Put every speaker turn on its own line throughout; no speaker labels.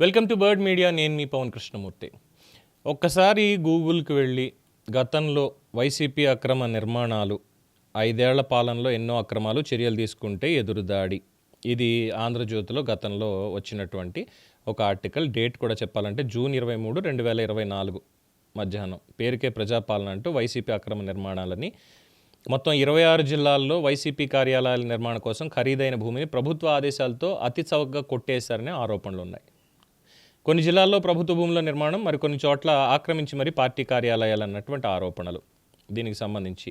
Welcome to bird media. నేను మీ పవన్ కృష్ణమూర్తి. ఒక్కసారి గూగుల్కి వెళ్ళి గతంలో వైసీపీ అక్రమ నిర్మాణాలు, 5 ఏళ్ల పాలనలో ఎన్నో అక్రమాలు, చర్యలు తీసుకుంటే ఎదురుదాడి, ఇది ఆంధ్రజ్యోతిలో గతంలో వచ్చినటువంటి ఒక ఆర్టికల్. డేట్ కూడా చెప్పాలంటే జూన్ 23, 2024 మధ్యాహ్నం. పేరుకే ప్రజాపాలన అంటూ వైసీపీ అక్రమ నిర్మాణాలని మొత్తం 26 జిల్లాల్లో వైసీపీ కార్యాలయాల నిర్మాణం కోసం ఖరీదైన భూమిని ప్రభుత్వ ఆదేశాలతో అతి చౌకగా కొట్టేశారనే ఆరోపణలు ఉన్నాయి. కొన్ని జిల్లాల్లో ప్రభుత్వ భూముల నిర్మాణం, మరికొన్ని చోట్ల ఆక్రమించి మరీ పార్టీ కార్యాలయాలు అన్నటువంటి ఆరోపణలు. దీనికి సంబంధించి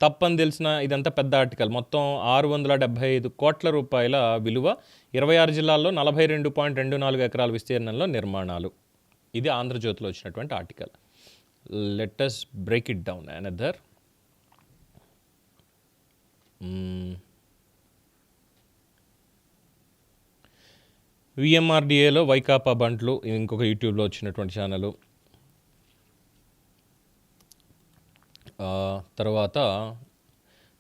తప్పని తెలిసిన ఇదంతా పెద్ద ఆర్టికల్. మొత్తం 675 కోట్ల రూపాయల విలువ, 26 జిల్లాల్లో 42.24 ఎకరాల విస్తీర్ణంలో నిర్మాణాలు. ఇది ఆంధ్రజ్యోతిలో వచ్చినటువంటి article. Let us break it down another. విఎంఆర్డిఏలో వైకాపా బంట్లు, ఇంకొక యూట్యూబ్లో వచ్చినటువంటి ఛానల్. తర్వాత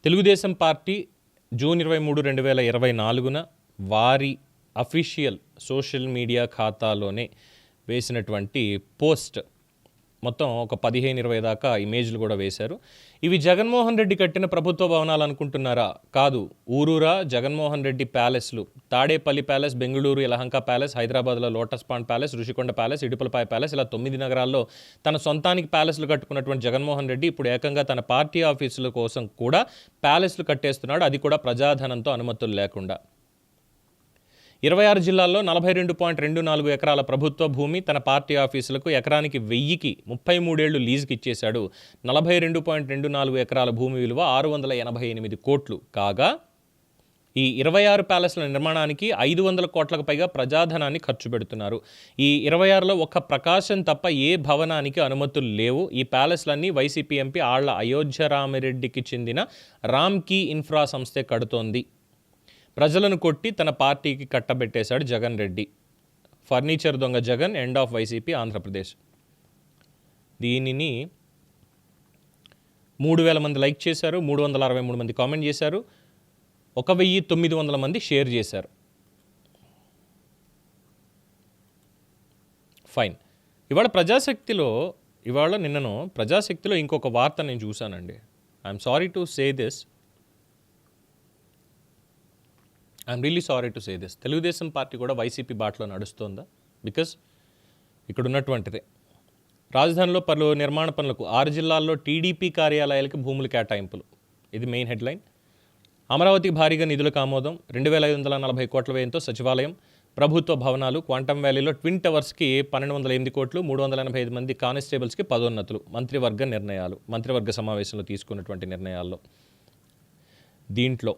తెలుగుదేశం పార్టీ జూన్ 23, 2024 వారి అఫీషియల్ సోషల్ మీడియా ఖాతాలోనే వేసినటువంటి పోస్ట్. మొత్తం ఒక 15-20 దాకా ఇమేజ్లు కూడా వేశారు. ఇవి జగన్మోహన్ రెడ్డి కట్టిన ప్రభుత్వ భవనాలు అనుకుంటున్నారా? కాదు, ఊరూరా జగన్మోహన్ రెడ్డి ప్యాలెస్లు. తాడేపల్లి ప్యాలెస్, బెంగళూరు యలహంక ప్యాలెస్, హైదరాబాద్లో lotus pond palace, Rushikonda palace, Idupulapaya palace, ఇలా 9 నగరాల్లో తన సొంతానికి ప్యాలెస్లు కట్టుకున్నటువంటి జగన్మోహన్ రెడ్డి ఇప్పుడు ఏకంగా తన పార్టీ ఆఫీసుల కోసం కూడా ప్యాలెస్లు కట్టేస్తున్నాడు. అది కూడా ప్రజాధనంతో, అనుమతులు లేకుండా. 26 జిల్లాల్లో 42.24 ఎకరాల ప్రభుత్వ భూమి తన పార్టీ ఆఫీసులకు ఎకరానికి 1000కి 33 ఏళ్లు లీజుకి ఇచ్చేశాడు. 42.24 ఎకరాల భూమి విలువ 688 కోట్లు కాగా, ఈ 26 ప్యాలెస్ల నిర్మాణానికి 500 కోట్లకు పైగా ప్రజాధనాన్ని ఖర్చు పెడుతున్నారు. ఈ 26లో ఒక్క ప్రకాశం తప్ప ఏ భవనానికి అనుమతులు లేవు. ఈ ప్యాలెస్లన్నీ వైసీపీ ఎంపీ ఆళ్ల అయోధ్య రామిరెడ్డికి చెందిన రామ్కీ ఇన్ఫ్రా సంస్థే కడుతోంది. ప్రజలను కొట్టి తన పార్టీకి కట్టబెట్టేశాడు జగన్ రెడ్డి. ఫర్నిచర్ దొంగ Jagan, end of YCP Andhra Pradesh. దీనిని 3000 మంది లైక్ చేశారు, 363 మంది కామెంట్ చేశారు, 1900 మంది షేర్ చేశారు. ఫైన్. నిన్నను ప్రజాశక్తిలో ఇంకొక వార్త నేను చూశానండి. I'm sorry to say this. I'm really sorry to say this. Telugu Desam party కూడా వైసీపీ బాటలో నడుస్తోందా? బికాస్ ఇక్కడ ఉన్నటువంటిదే. రాజధానిలో పలు నిర్మాణ పనులకు 6 జిల్లాల్లో టీడీపీ కార్యాలయాలకు భూములు కేటాయింపులు. ఇది మెయిన్ హెడ్లైన్. అమరావతికి భారీగా నిధులకు ఆమోదం, 2540 కోట్ల వ్యయంతో సచివాలయం, ప్రభుత్వ భవనాలు. క్వాంటమ్ వ్యాలీలో ట్విన్ టవర్స్కి 1208 కోట్లు, 385 మంది కానిస్టేబుల్స్కి పదోన్నతులు. మంత్రివర్గ సమావేశంలో తీసుకున్నటువంటి నిర్ణయాల్లో. దీంట్లో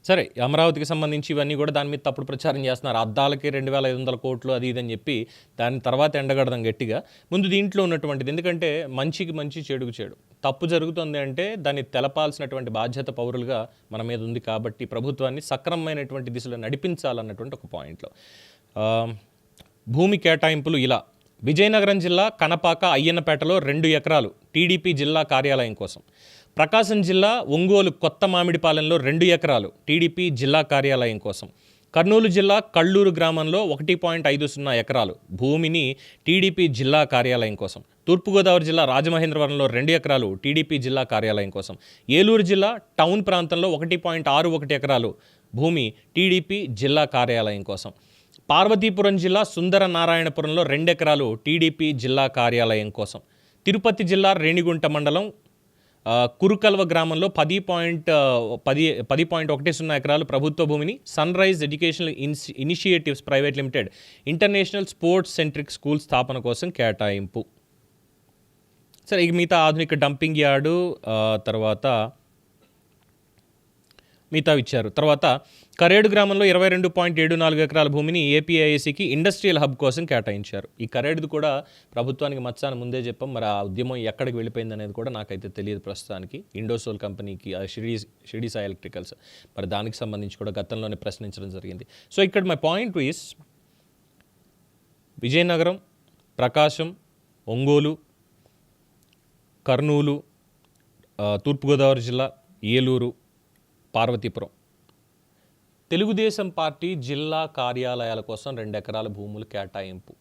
సరే, అమరావతికి సంబంధించి ఇవన్నీ కూడా దాని మీద తప్పుడు ప్రచారం చేస్తున్నారు. అద్దాలకి 2500 కోట్లు అది ఇదని చెప్పి దాని తర్వాత ఎండగడదాం గట్టిగా. ముందు దీంట్లో ఉన్నటువంటిది, ఎందుకంటే మంచికి మంచి, చెడుకు చెడు. తప్పు జరుగుతుంది అంటే దాన్ని తెలపాల్సినటువంటి బాధ్యత పౌరులుగా మన మీద ఉంది. కాబట్టి ప్రభుత్వాన్ని సక్రమమైనటువంటి దిశలో నడిపించాలన్నటువంటి ఒక పాయింట్లో భూమి కేటాయింపులు ఇలా. విజయనగరం జిల్లా కనపాక అయ్యన్నపేటలో 2 ఎకరాలు టీడీపీ జిల్లా కార్యాలయం కోసం. ప్రకాశం జిల్లా ఒంగోలు కొత్త మామిడిపాలెంలో 2 ఎకరాలు టీడీపీ జిల్లా కార్యాలయం కోసం. కర్నూలు జిల్లా కళ్ళూరు గ్రామంలో 1.50 ఎకరాలు భూమిని టీడీపీ జిల్లా కార్యాలయం కోసం. తూర్పుగోదావరి జిల్లా రాజమహేంద్రవరంలో 2 ఎకరాలు టీడీపీ జిల్లా కార్యాలయం కోసం. ఏలూరు జిల్లా టౌన్ ప్రాంతంలో 1.61 ఎకరాలు భూమి టీడీపీ జిల్లా కార్యాలయం కోసం. పార్వతీపురం జిల్లా సుందర నారాయణపురంలో 2 ఎకరాలు టీడీపీ జిల్లా కార్యాలయం కోసం. తిరుపతి జిల్లా రేణిగుంట మండలం కురుకల్వ గ్రామంలో 10.10 ఎకరాలు ప్రభుత్వ భూమిని sunrise educational initiatives private limited international sports centric school స్థాపన కోసం కేటాయింపు. సరే, ఇక మిగతా ఆధునిక డంపింగ్ యార్డు తర్వాత మిగతా ఇచ్చారు. తర్వాత కరేడు గ్రామంలో 22.74 ఎకరాల భూమిని ఏపీఐఏసీకి ఇండస్ట్రియల్ హబ్ కోసం కేటాయించారు. ఈ కరేడుది కూడా ప్రభుత్వానికి మచ్చాను ముందే చెప్పాం. మరి ఆ ఉద్యమం ఎక్కడికి వెళ్ళిపోయింది అనేది కూడా నాకైతే తెలియదు ప్రస్తుతానికి. ఇండోసోల్ కంపెనీకి, షిరిడి సాయి ఎలక్ట్రికల్స్, మరి దానికి సంబంధించి కూడా గతంలోనే ప్రశ్నించడం జరిగింది. సో ఇక్కడ మై పాయింట్ ఈస్, విజయనగరం, ప్రకాశం, ఒంగోలు, కర్నూలు, తూర్పుగోదావరి జిల్లా, ఏలూరు, పార్వతీపురం తెలుగుదేశం పార్టీ జిల్లా కార్యాలయాల కోసం 2 ఎకరాల భూములు కేటాయింపు.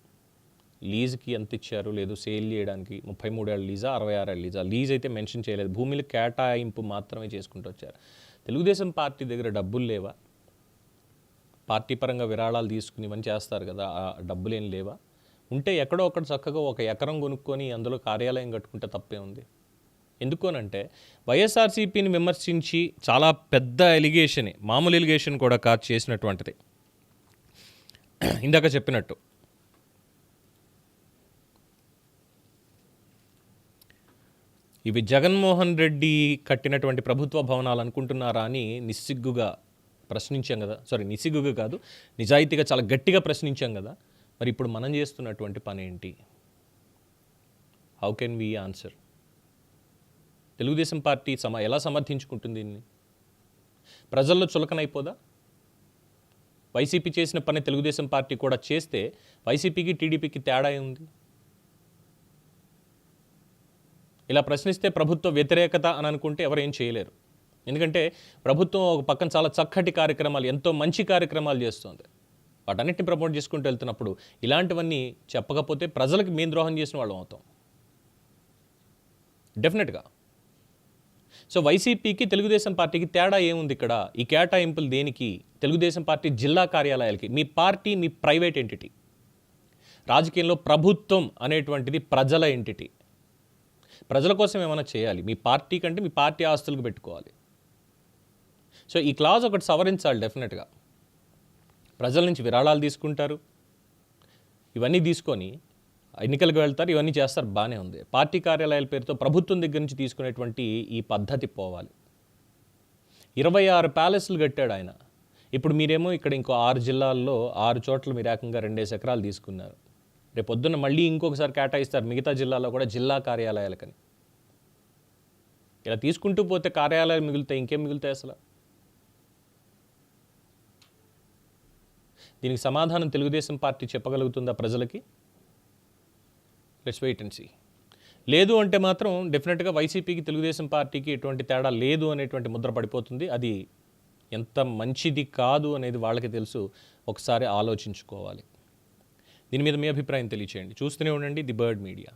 లీజుకి ఎంత ఇచ్చారు, లేదు సేల్ చేయడానికి 33 ఏళ్ళ లీజా, 66 ఏళ్ళ లీజా? లీజ్ అయితే మెన్షన్ చేయలేదు, భూములు కేటాయింపు మాత్రమే చేసుకుంటూ వచ్చారు. తెలుగుదేశం పార్టీ దగ్గర డబ్బులు లేవా? పార్టీ పరంగా విరాళాలు తీసుకుని ఇవన్నీ చేస్తారు కదా, ఆ డబ్బులు ఏం లేవా? ఉంటే ఎక్కడో ఒకటి చక్కగా 1 ఎకరం కొనుక్కొని అందులో కార్యాలయం కట్టుకుంటే తప్పే ఉంది. ఎందుకోనంటే వైఎస్ఆర్సీపీని విమర్శించి చాలా పెద్ద ఎలిగేషన్, మామూలు ఎలిగేషన్ కూడా కాదు చేసినటువంటిది. ఇందాక చెప్పినట్టు ఇవి జగన్మోహన్ రెడ్డి కట్టినటువంటి ప్రభుత్వ భవనాలు అనుకుంటున్నారా అని నిస్సిగ్గుగా ప్రశ్నించాం కదా. నిస్సిగ్గుగా కాదు, నిజాయితీగా చాలా గట్టిగా ప్రశ్నించాం కదా. మరి ఇప్పుడు మనం చేస్తున్నటువంటి పని ఏంటి? How can we answer? Telugu Desam party ఎలా సమర్థించుకుంటుంది దీన్ని? ప్రజల్లో చులకనైపోదా? వైసీపీ చేసిన పని తెలుగుదేశం పార్టీ కూడా చేస్తే వైసీపీకి టీడీపీకి తేడా ఉంది? ఇలా ప్రశ్నిస్తే ప్రభుత్వ వ్యతిరేకత అని అనుకుంటే ఎవరు ఏం చేయలేరు. ఎందుకంటే ప్రభుత్వం ఒక పక్కన చాలా చక్కటి కార్యక్రమాలు, ఎంతో మంచి కార్యక్రమాలు చేస్తుంది. వాటన్నిటిని ప్రమోట్ చేసుకుంటూ వెళ్తున్నప్పుడు ఇలాంటివన్నీ చెప్పకపోతే ప్రజలకు మేము ద్రోహం చేసిన వాళ్ళం అవుతాం డెఫినెట్గా. సో వైసీపీకి తెలుగుదేశం పార్టీకి తేడా ఏముంది ఇక్కడ? ఈ కేటాయింపులు దేనికి? తెలుగుదేశం పార్టీ జిల్లా కార్యాలయాలకి. మీ పార్టీ మీ ప్రైవేట్ ఎంటిటీ. రాజకీయంలో ప్రభుత్వం అనేటువంటిది ప్రజల ఎంటిటీ. ప్రజల కోసం ఏమైనా చేయాలి. మీ పార్టీ కంటే మీ పార్టీ ఆస్తులకు పెట్టుకోవాలి. సో ఈ క్లాజ్ ఒకటి సవరించాలి డెఫినెట్గా. ప్రజల నుంచి విరాళాలు తీసుకుంటారు, ఇవన్నీ తీసుకొని ఎన్నికలకు వెళ్తారు, ఇవన్నీ చేస్తారు, బాగానే ఉంది. పార్టీ కార్యాలయాల పేరుతో ప్రభుత్వం దగ్గర నుంచి తీసుకునేటువంటి ఈ పద్ధతి పోవాలి. 26 ప్యాలెస్లు కట్టాడు ఆయన. ఇప్పుడు మీరేమో ఇక్కడ ఇంకో 6 జిల్లాల్లో 6 చోట్ల మీరు ఏకంగా 2 ఎకరాలు తీసుకున్నారు. రేపు పొద్దున్న మళ్ళీ ఇంకొకసారి కేటాయిస్తారు మిగతా జిల్లాలో కూడా జిల్లా కార్యాలయాలకని. ఇలా తీసుకుంటూ పోతే కార్యాలయాలు మిగులుతాయి, ఇంకేం మిగులుతాయి అసలు? దీనికి సమాధానం తెలుగుదేశం పార్టీ చెప్పగలుగుతుందా ప్రజలకి? Let's wait and see. లేదు అంటే మాత్రం డెఫినెట్గా వైసీపీకి తెలుగుదేశం పార్టీకి ఎటువంటి తేడా లేదు అనేటువంటి ముద్ర పడిపోతుంది. అది ఎంత మంచిది కాదు అనేది వాళ్ళకి తెలుసు. ఒకసారి ఆలోచించుకోవాలి. దీని మీద మీ అభిప్రాయం తెలియచేయండి. చూస్తూనే ఉండండి ది బర్డ్ మీడియా.